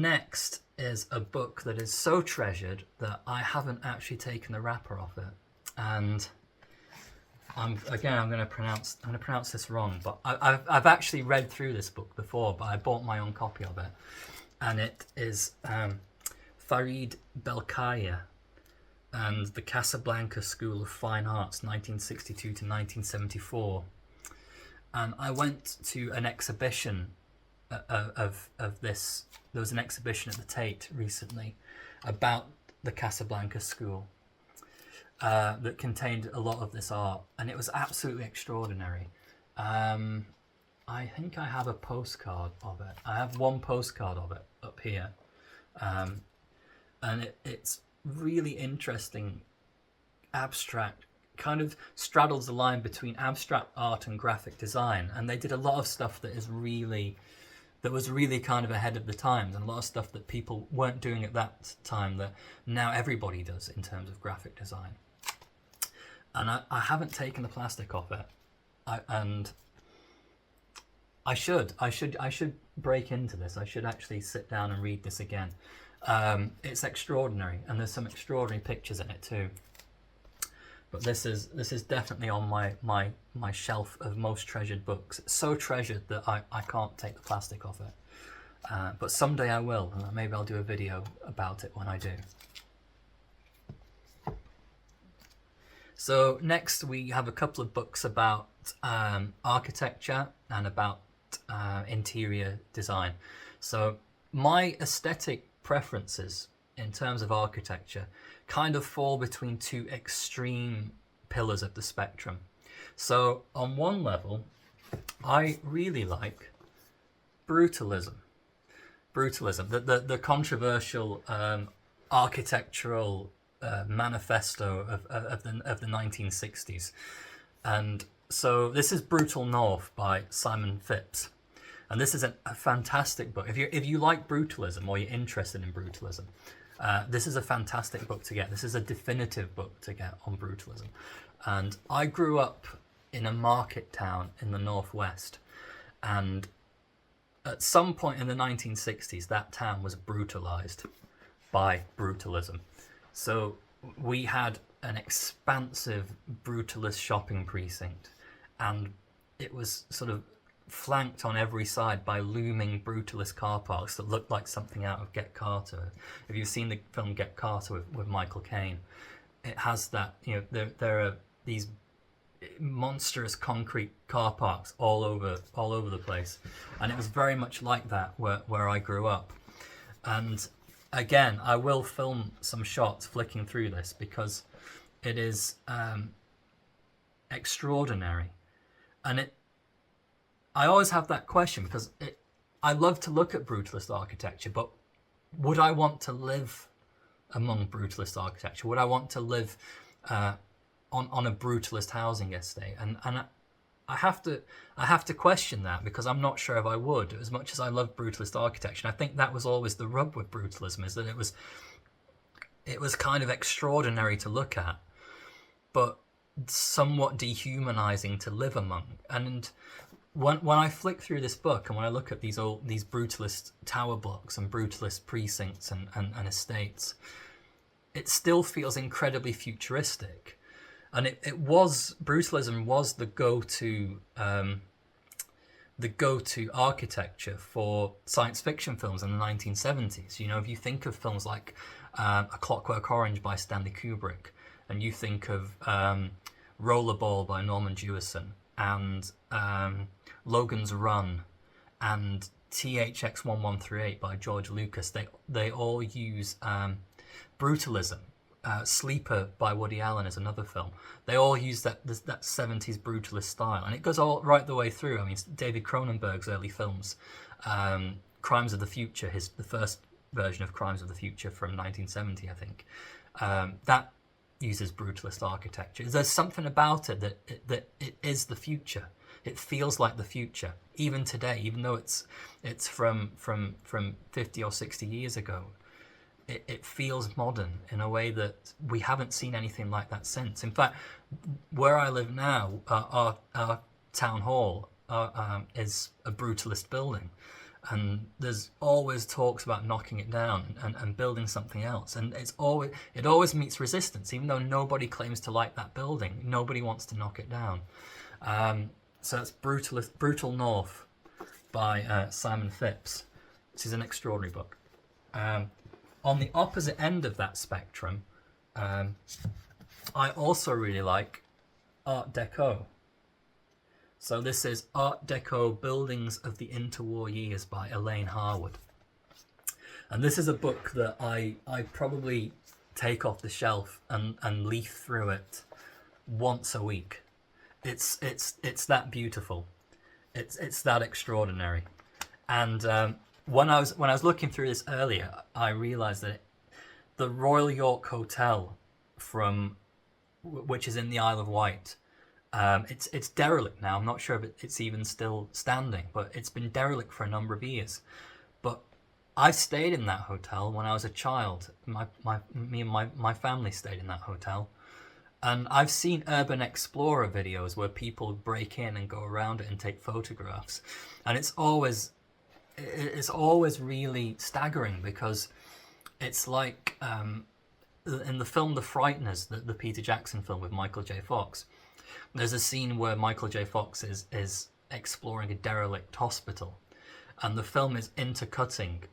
next is a book that is so treasured that I haven't actually taken the wrapper off it, and I'm going to pronounce this wrong, but I've actually read through this book before, but I bought my own copy of it, and it is Farid Belkahia and the Casablanca School of Fine Arts, 1962 to 1974. And I went to an exhibition of this. There was an exhibition at the Tate recently about the Casablanca School that contained a lot of this art, and it was absolutely extraordinary. I think I have a postcard of it. I have one postcard of it up here, and it's really interesting, abstract, kind of straddles the line between abstract art and graphic design, and they did a lot of stuff that was really kind of ahead of the times, and a lot of stuff that people weren't doing at that time that now everybody does in terms of graphic design. And I haven't taken the plastic off it, and I should break into this. I should actually sit down and read this again. It's extraordinary, and there's some extraordinary pictures in it too. But this is definitely on my shelf of most treasured books. It's so treasured that I can't take the plastic off it. But someday I will, and maybe I'll do a video about it when I do. So next we have a couple of books about architecture and about interior design. So my aesthetic preferences in terms of architecture kind of fall between two extreme pillars of the spectrum. So on one level, I really like brutalism, the controversial architectural manifesto of the 1960s. And so this is Brutal North by Simon Phipps. And this is a fantastic book. If you like brutalism or you're interested in brutalism, this is a fantastic book to get. This is a definitive book to get on brutalism. And I grew up in a market town in the northwest, and at some point in the 1960s, that town was brutalized by brutalism. So we had an expansive brutalist shopping precinct, and it was sort of flanked on every side by looming brutalist car parks that looked like something out of Get Carter. If you've seen the film Get Carter with Michael Caine, it has that, you know, there are these monstrous concrete car parks all over the place, and it was very much like that where I grew up. And again, I will film some shots flicking through this because it is extraordinary, and I always have that question because I love to look at brutalist architecture, but would I want to live among brutalist architecture? Would I want to live on a brutalist housing estate? And I have to question that, because I'm not sure if I would, as much as I love brutalist architecture. And I think that was always the rub with brutalism, is that it was kind of extraordinary to look at, but somewhat dehumanizing to live among. And when I flick through this book and when I look at these brutalist tower blocks and brutalist precincts and estates, it still feels incredibly futuristic. And brutalism was the go-to architecture for science fiction films in the 1970s. You know, if you think of films like A Clockwork Orange by Stanley Kubrick, and you think of Rollerball by Norman Jewison, and Logan's Run, and THX 1138 by George Lucas, they all use brutalism. Sleeper by Woody Allen is another film. They all use that 70s brutalist style, and it goes all right the way through. I mean, David Cronenberg's early films, Crimes of the Future, the first version of Crimes of the Future from 1970, I think, that uses brutalist architecture. There's something about it that it is the future. It feels like the future, even today, even though it's from 50 or 60 years ago. It feels modern in a way that we haven't seen anything like that since. In fact, where I live now, our town hall is a brutalist building. and there's always talks about knocking it down and building something else, and it always meets resistance, even though nobody claims to like that building. Nobody wants to knock it down. So it's Brutal North by Simon Phipps. This is an extraordinary book. On the opposite end of that spectrum, I also really like Art Deco. So this is Art Deco Buildings of the Interwar Years by Elain Harwood. And this is a book that I probably take off the shelf and leaf through it once a week. It's that beautiful. It's that extraordinary. And when I was looking through this earlier, I realised that the Royal York Hotel which is in the Isle of Wight, it's derelict now. I'm not sure if it's even still standing, but it's been derelict for a number of years. But I stayed in that hotel when I was a child. Me and my family stayed in that hotel, and I've seen urban explorer videos where people break in and go around it and take photographs, and it's always really staggering, because it's like in the film The Frighteners, the Peter Jackson film with Michael J. Fox. There's a scene where Michael J. Fox is exploring a derelict hospital, and the film is intercutting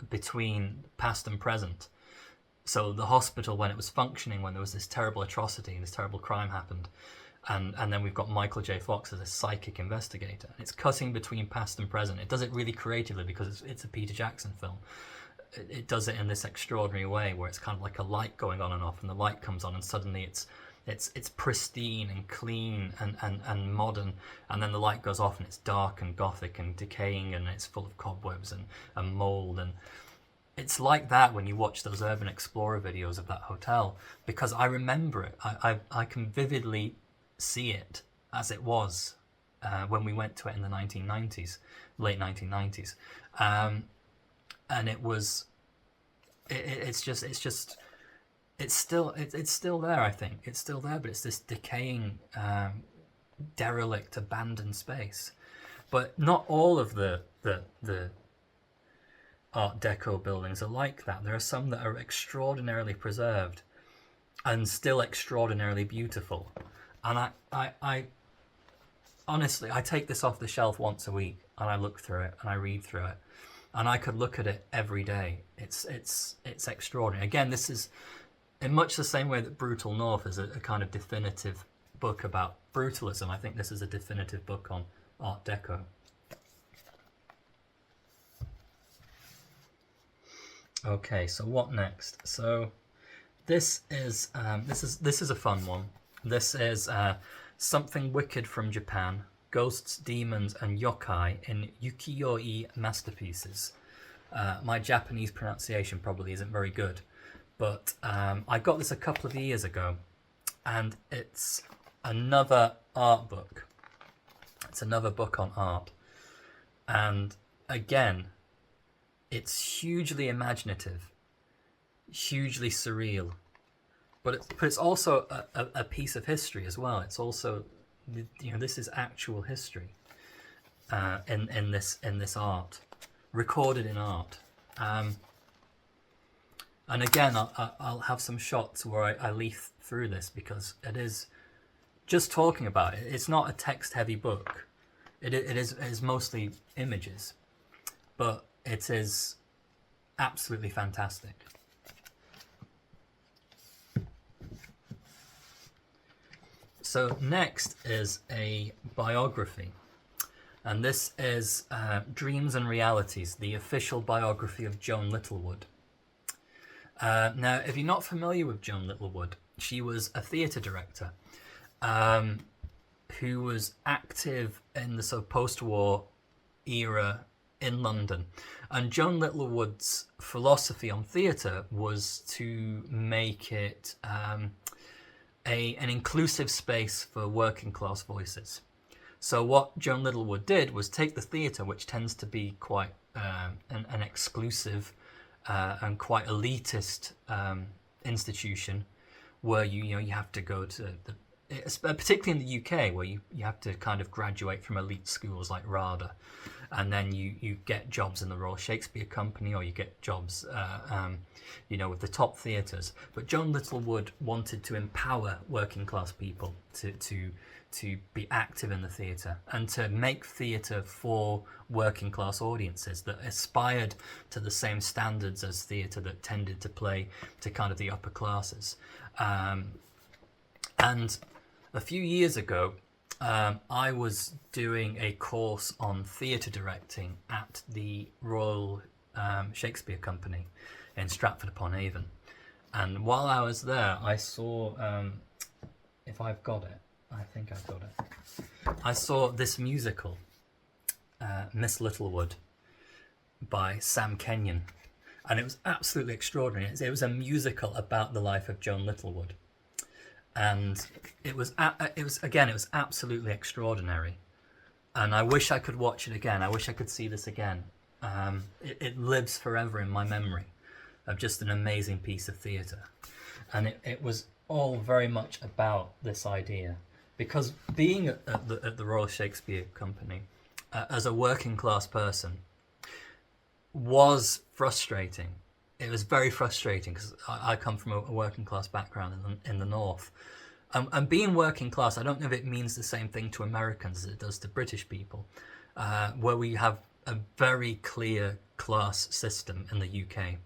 between past and present. So the hospital, when it was functioning, when there was this terrible atrocity and this terrible crime happened, and then we've got Michael J. Fox as a psychic investigator. It's cutting between past and present. It does it really creatively because it's a Peter Jackson film. It does it in this extraordinary way where it's kind of like a light going on and off, and the light comes on and suddenly it's pristine and clean and modern, and then the light goes off and it's dark and gothic and decaying, and it's full of cobwebs and mold. And it's like that when you watch those urban explorer videos of that hotel, because I remember it. I can vividly see it as it was when we went to it in the 1990s, late 1990s. And it's still there. I think it's still there, but it's this decaying, derelict, abandoned space. But not all of the Art Deco buildings are like that. There are some that are extraordinarily preserved and still extraordinarily beautiful. And I honestly, I take this off the shelf once a week and I look through it and I read through it. And I could look at it every day. It's extraordinary. Again, this is in much the same way that Brutal North is a kind of definitive book about brutalism. I think this is a definitive book on Art Deco. Okay, so what next? So this is a fun one. This is Something Wicked from Japan. Ghosts, Demons, and Yokai in Ukiyo-e Masterpieces. My Japanese pronunciation probably isn't very good, but I got this a couple of years ago, and it's another art book. It's another book on art. And again, it's hugely imaginative, hugely surreal, but it's also a piece of history as well. It's also, this is actual history in this art, recorded in art. And again, I'll have some shots where I leaf through this, because it is just talking about it. It's not a text-heavy book. It is mostly images, but it is absolutely fantastic. So next is a biography, and this is Dreams and Realities, the official biography of Joan Littlewood. Now, if you're not familiar with Joan Littlewood, she was a theatre director who was active in the sort of post-war era in London. And Joan Littlewood's philosophy on theatre was to make it an inclusive space for working class voices. So what Joan Littlewood did was take the theatre, which tends to be quite an exclusive and quite elitist institution, where you have to go to particularly in the UK, where you have to kind of graduate from elite schools like RADA, and then you get jobs in the Royal Shakespeare Company, or you get jobs, with the top theatres. But Joan Littlewood wanted to empower working class people to be active in the theatre, and to make theatre for working class audiences that aspired to the same standards as theatre that tended to play to kind of the upper classes. And a few years ago, I was doing a course on theatre directing at the Royal Shakespeare Company in Stratford-upon-Avon. And while I was there, I saw, if I've got it, I think I've got it. I saw this musical, Miss Littlewood, by Sam Kenyon. And it was absolutely extraordinary. It was a musical about the life of Joan Littlewood. And it was absolutely extraordinary, and I wish I could watch it again. I wish I could see this again. It lives forever in my memory of just an amazing piece of theatre, and it was all very much about this idea, because being at the Royal Shakespeare Company as a working class person was frustrating. It was very frustrating, because I come from a working class background in the north. And being working class, I don't know if it means the same thing to Americans as it does to British people, where we have a very clear class system in the UK.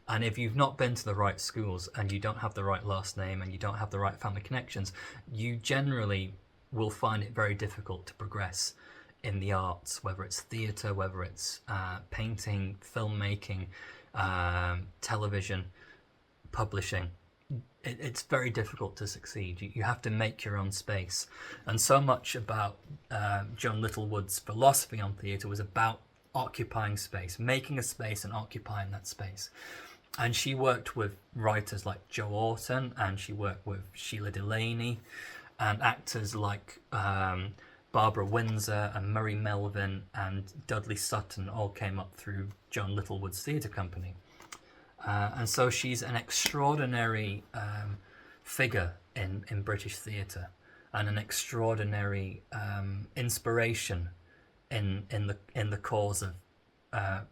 And if you've not been to the right schools, and you don't have the right last name, and you don't have the right family connections, you generally will find it very difficult to progress in the arts, whether it's theatre, whether it's painting, filmmaking, television, publishing. It's very difficult to succeed. You have to make your own space. And so much about Joan Littlewood's philosophy on theatre was about occupying space, making a space and occupying that space. And she worked with writers like Joe Orton, and she worked with Sheila Delaney, and actors like Barbara Windsor and Murray Melvin and Dudley Sutton all came up through Joan Littlewood's theatre company. And so she's an extraordinary figure in British theatre, and an extraordinary inspiration in the cause of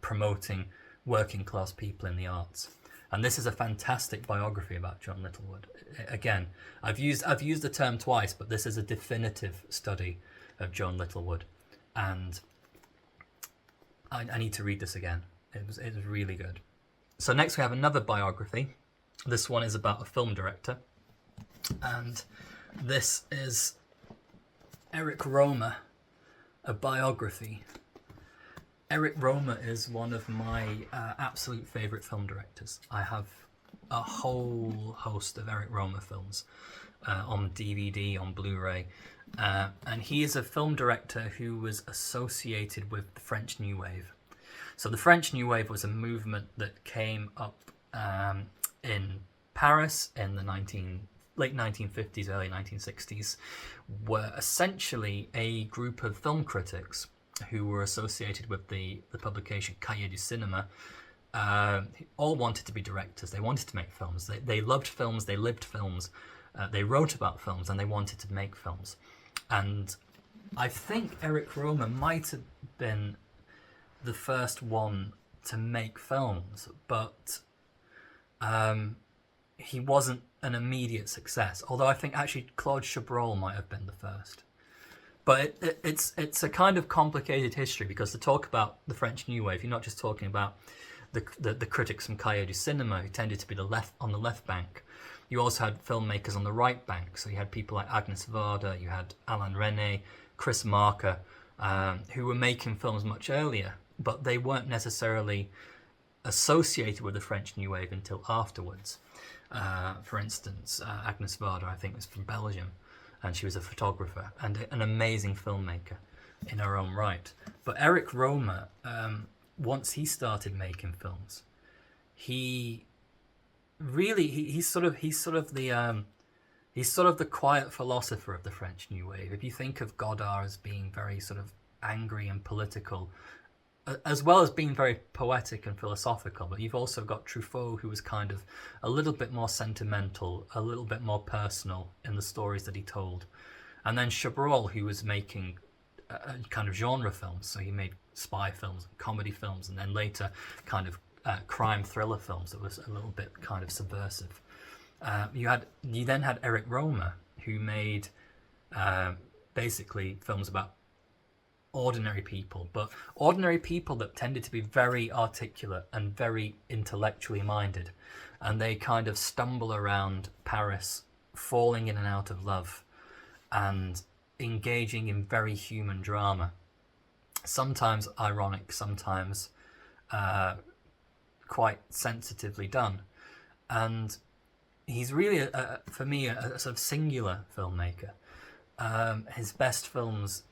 promoting working class people in the arts. And this is a fantastic biography about Joan Littlewood. Again, I've used the term twice, but this is a definitive study of Joan Littlewood, and I need to read this again. It was really good. So next we have another biography. This one is about a film director, and this is Éric Rohmer, a biography. Éric Rohmer is one of my absolute favourite film directors. I have a whole host of Éric Rohmer films on DVD, on Blu-ray, and he is a film director who was associated with the French New Wave. So the French New Wave was a movement that came up in Paris in the late 1950s, early 1960s, were essentially a group of film critics who were associated with the publication Cahiers du Cinéma. All wanted to be directors. They wanted to make films. They loved films. They lived films. They wrote about films, and they wanted to make films. And I think Éric Rohmer might have been the first one to make films, but he wasn't an immediate success. Although I think actually Claude Chabrol might have been the first. But it's a kind of complicated history, because to talk about the French New Wave, you're not just talking about the critics from Cahiers du Cinéma, who tended to be on the left bank. You also had filmmakers on the right bank. So you had people like Agnès Varda, you had Alain Resnais, Chris Marker, who were making films much earlier, but they weren't necessarily associated with the French New Wave until afterwards. For instance, Agnès Varda, I think, was from Belgium, and she was a photographer and an amazing filmmaker in her own right. But Éric Rohmer, once he started making films, he's sort of the quiet philosopher of the French New Wave. If you think of Godard as being very sort of angry and political, as well as being very poetic and philosophical, but you've also got Truffaut, who was kind of a little bit more sentimental, a little bit more personal in the stories that he told. And then Chabrol, who was making kind of genre films. So he made spy films, comedy films, and then later kind of crime thriller films that was a little bit kind of subversive. You then had Éric Rohmer, who made basically films about ordinary people, but ordinary people that tended to be very articulate and very intellectually minded, and they kind of stumble around Paris, falling in and out of love, and engaging in very human drama, sometimes ironic, sometimes quite sensitively done. And he's really, for me, a sort of singular filmmaker. His best films,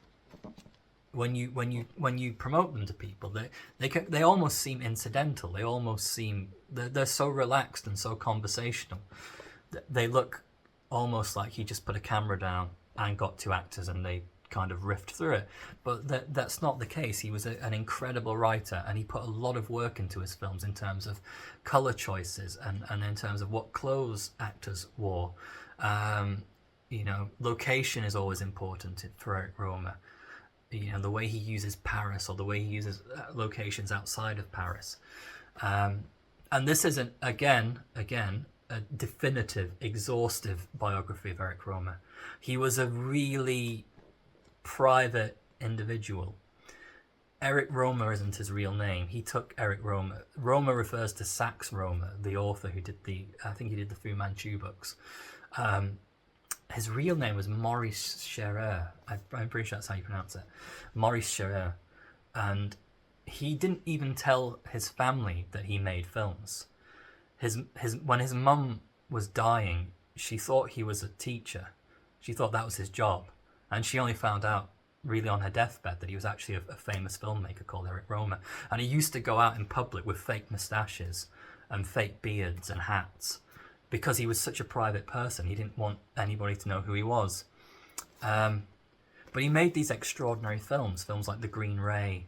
when you promote them to people, they almost seem incidental. They almost seem they're so relaxed and so conversational. They look almost like he just put a camera down and got two actors and they kind of riffed through it. But that's not the case. He was an incredible writer, and he put a lot of work into his films in terms of color choices and in terms of what clothes actors wore. Location is always important for Éric Rohmer. The way he uses Paris, or the way he uses locations outside of Paris. And this isn't, again, a definitive, exhaustive biography of Éric Rohmer. He was a really private individual. Éric Rohmer isn't his real name. He took Éric Rohmer. Rohmer refers to Sax Rohmer, the author who did the Fu Manchu books. His real name was Maurice Scherer. I'm pretty sure that's how you pronounce it. Maurice Scherer. And he didn't even tell his family that he made films. When his mum was dying, she thought he was a teacher. She thought that was his job. And she only found out really on her deathbed that he was actually a famous filmmaker called Éric Rohmer. And he used to go out in public with fake moustaches and fake beards and hats, because he was such a private person. He didn't want anybody to know who he was. But he made these extraordinary films like The Green Ray,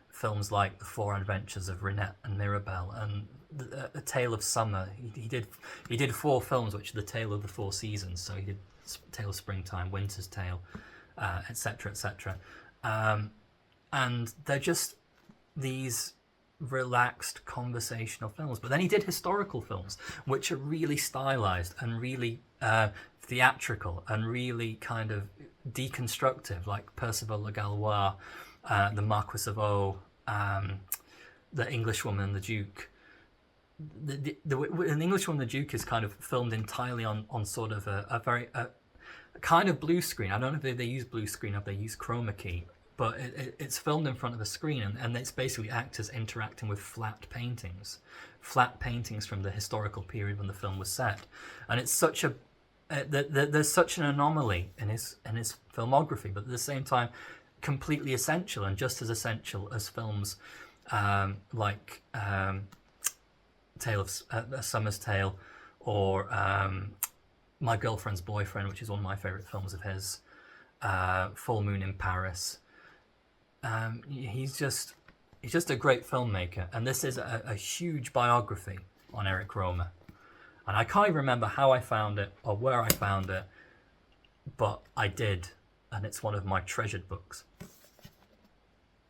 films like The Four Adventures of Rinette and Mirabelle, and A Tale of Summer. He did 4 films, which are the tale of the 4 seasons. So he did Tale of Springtime, Winter's Tale, etc., etc. And they're just these relaxed conversational films. But then he did historical films, which are really stylized and really theatrical and really kind of deconstructive, like Percival Le Gallois, The Marquis of O, The Englishwoman and the Duke. An Englishwoman and the Duke is kind of filmed entirely on sort of a very kind of blue screen. I don't know if they use blue screen or if they use chroma key, but it's filmed in front of a screen, and it's basically actors interacting with flat paintings from the historical period when the film was set. And it's such a there's such an anomaly in his filmography, but at the same time completely essential, and just as essential as films like Tale of A Summer's Tale, or My Girlfriend's Boyfriend, which is one of my favourite films of his, Full Moon in Paris. He's just a great filmmaker, and this is a huge biography on Éric Rohmer. And I can't even remember how I found it or where I found it, but I did, and it's one of my treasured books.